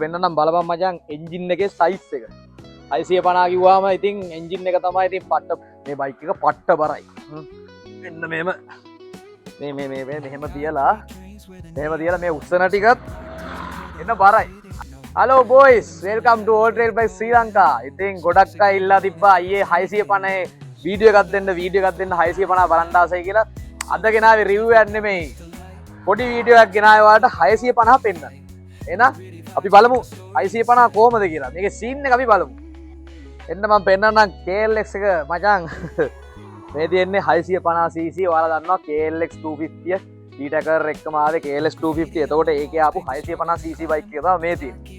වෙන්නනම් බලපන් මචං එන්ජින් එකේ සයිස් එක 650 කිව්වම ඉතින් එන්ජින් එක තමයි ඉතින් පට්ට මේ බයික් එක පට්ට බරයි මෙන්න මෙහෙම මේ මෙහෙම තියලා මේ උස්සන ටිකත් එන්න බරයි හලෝ බොයිස් වෙල්කම් ටු ඕල් ට්‍රේල් බයික් ශ්‍රී ලංකා ඉතින් ගොඩක් අය ඉල්ලා තිබ්බා අයියේ 650 වීඩියෝ එකක් දෙන්න 650 බලන්න ආසයි කියලා අද ගෙනාවේ රිවිව් එකක් නෙමෙයි පොඩි වීඩියෝ එකක් ගෙනාවේ ඔයාලට 650 පෙන්නන්න එහෙනම් අපි බලමු 650 කොහමද කියලා. මේකේ සීන් එක අපි බලමු. එන්න මම පෙන්නන්නම් KLX එක මචං. මේ තියෙන්නේ 650cc. ඔයාලා දන්නවා KLX 250 D-Tracker එකම ආවේ KLX 250. එතකොට ඒකේ ආපු 650cc බයික් එක තමයි මේ තියෙන්නේ.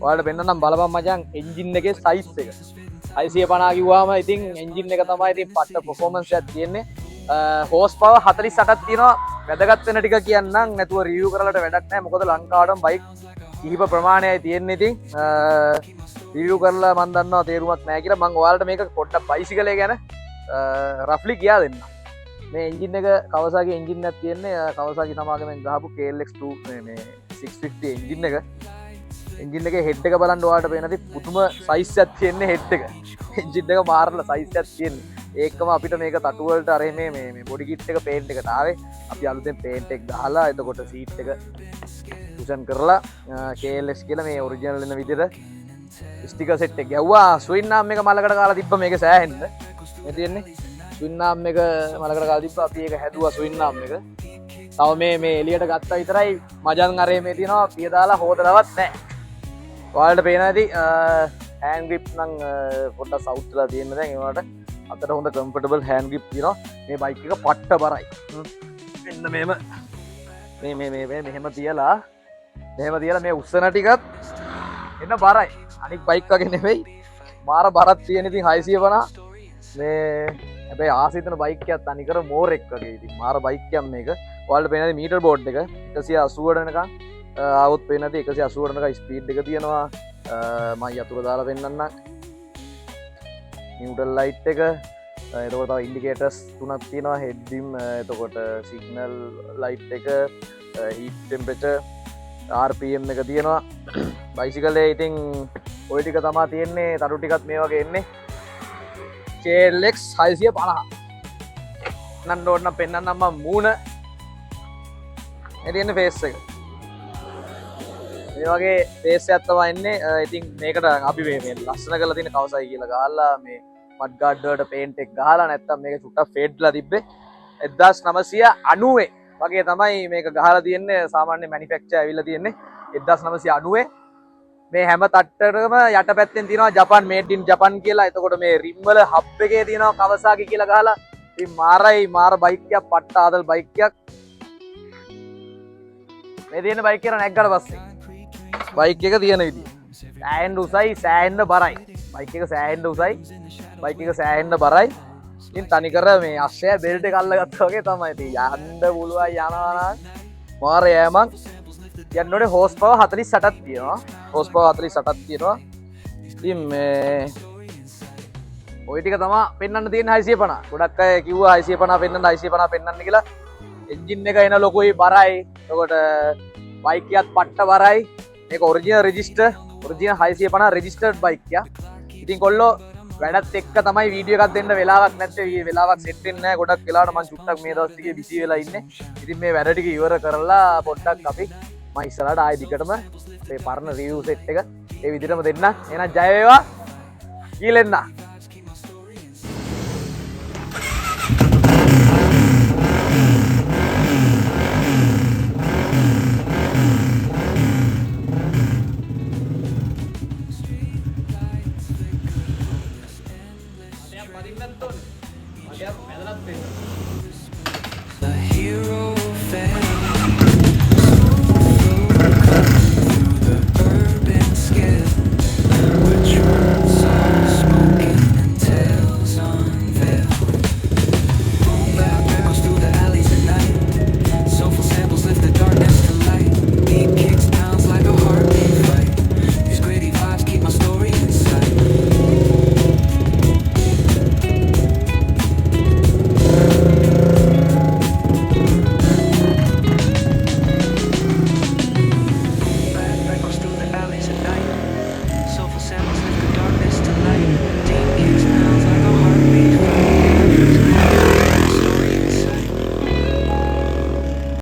ඔයාලට පෙන්නන්නම් බලපන් මචං එන්ජින් එකේ සයිස් එක. 650 කිව්වම ඉතින් එන්ජින් එක තමයි ඉතින් පට්ට performance එකක් තියෙන්නේ. හෝස් පවර් 48ක් තියෙනවා. වැදගත් වෙන ටික කියන්නම් නැතුව රිවිව් කරලාට වැඩක් නැහැ. මොකද ලංකාවටම බයික් කිහිප ප්‍රමාණයයි තියෙන්නේ ඉතින් රිවිව් කරලා මම දන්නවා තේරුමක් නැහැ කියලා මම ඔයාලට මේක පොඩ්ඩක් බයිසිකලේ ගැන රෆ්ලි කියා දෙන්න. මේ එන්ජින් එක Kawasaki එන්ජින් එකක් තියෙන්නේ Kawasaki සමාගමෙන් ගහපු KLX 2 මේ 650 එන්ජින් එක. එන්ජින් එකේ හෙඩ් එක බලන්න ඔයාලට පේනදී පුදුම සයිස් එකක් තියෙන්නේ හෙඩ් එක. එන්ජින් එක මාරලා සයිස් එකක් තියෙන්නේ. ඒකම අපිට මේක තටු වලට අර මේ බොඩි කිට් එක පේන්ට් එකට ආවේ. අපි අලුතෙන් පේන්ට් එක ගහලා එතකොට සීට් එක කුෂන් කරලා KLX කියලා මේ ඔරිජිනල් වෙන විදිහට ස්ටිකර් සෙට් එක ගැව්වා. ස්වින් නාම් එක මලකට කාලා තිබ්බ මේක සෑහෙන්න. මේ තියෙන්නේ ස්වින් නාම් එක මලකට කාලා තිබ්බා. අපි ඒක හැදුවා ස්වින් නාම් එක. තව මේ එළියට ගත්තා විතරයි මජන් අරේ මේ තියෙනවා. පිය දාලා හොදලවත් නැහැ. ඔයාලට පේනවා ඇති හෑන්ඩ් ග්‍රිප් නම් පොඩ්ඩක් සවුත් වෙලා තියෙන දැන් ඒ වුණාට අතට හොඳ කම්ෆර්ටබල් හෑන්ඩ් ග්‍රිප් තියෙනවා. මේ බයික් එක පට්ට බරයි. මෙන්න මෙහෙම තියලා මේ උස්සන ටිකත් එන්න බරයි. අනික් බයික් වගේ නෙවෙයි. මාර බරක් තියෙන ඉතින් 650 මේ හැබැයි ආසිතන බයික් එකක් අනිකර මෝර් එක වගේ ඉතින් මාර බයික් එකක් මේක. ඔයාලට පේනද මීටර් බෝඩ් එක 180 වෙනකන් ආවොත් පේනද 180 වෙනකන් ස්පීඩ් එක තියෙනවා. මම යතුරු දාලා පෙන්නන්නම්. නියුට්‍රල් ලයිට් එක එතකොට තව ඉන්ඩිකේටර්ස් තුනක් තියෙනවා හෙඩ් බිම් එතකොට සිග්නල් ලයිට් එක හීට් ටෙම්පරේචර් RPM එක තියෙනවා බයිසිකලේ ඉතින් ඔය ටික තමයි තියෙන්නේ තරු ටිකත් මේ වගේ එන්නේ KLX 650 නන්න ඕන පෙන්නන්නම් මම මූණ මේ තියෙන්නේ ෆේස් එක මේ වගේ ෆේස් එකක් තමයි එන්නේ ඉතින් මේකට අපි මේ ලස්සන කරලා තියෙන Kawasaki කියලා ගහලා මේ මඩ් ගාඩ් වලට පේන්ට් එක ගහලා නැත්තම් මේක චුට්ටක් ෆේඩ්ලා තිබ්බේ 1990 වගේ තමයි මේක ගහලා තියෙන්නේ සාමාන්‍ය මැනුෆැක්චර් ඇවිල්ලා තියෙන්නේ 1990 මේ හැම තට්ටරම යටපැත්තෙන් තියෙනවා ජපාන් මේඩ් ඉන් ජපාන් කියලා. එතකොට මේ රිම් වල හබ් එකේ තියෙනවා Kawasaki කියලා ගහලා. ඉතින් මාර බයික් එකක් පට්ට ආදල් බයික් එකක්. මේ තියෙන බයික් එක නැග්ගට පස්සේ බයික් එක තියෙන විදිය. සෑහෙන්න උසයි සෑහෙන්න බරයි. බයික් එක සෑහෙන්න උසයි. බයික් එක සෑහෙන්න බරයි. ඉතින් තනිකර මේ අස්සය බෙල්ට් එක අල්ලගත්තා වගේ තමයි. ඉතින් යන්න පුළුවන් යනවා නම් මාර යෑමක්. යන්න ඕනේ හෝස් පවර් 48ක් තියෙනවා. හෝස් පවර් 48ක් තියෙනවා. ඉතින් මේ ওই ටික තමයි පෙන්වන්න තියෙන 650. ගොඩක් අය කිව්වා 650 පෙන්වන්න 650 පෙන්වන්න කියලා. එන්ජින් එක එන ලොකුයි බරයි. එතකොට බයික් එකත් පට්ට බරයි. මේක original register original 650 registered bike එකක්. ඉතින් කොල්ලෝ වැඩත් එක්ක තමයි වීඩියෝ එකක් දෙන්න වෙලාවක් නැත්තේ වෙලාවක් සෙට් වෙන්නේ නැහැ. ගොඩක් වෙලාවට මම චුට්ටක් මේ දවස් ටිකේ බිසි වෙලා ඉන්නේ. ඉතින් මේ වැඩ ටික ඉවර කරලා පොඩ්ඩක් අපි මම ඉස්සරහට ආයෙ දිගටම අපේ පරණ රිවිව් සෙට් එක ඒ විදිහටම දෙන්න. එහෙනම් ජය වේවා. කීලෙන්න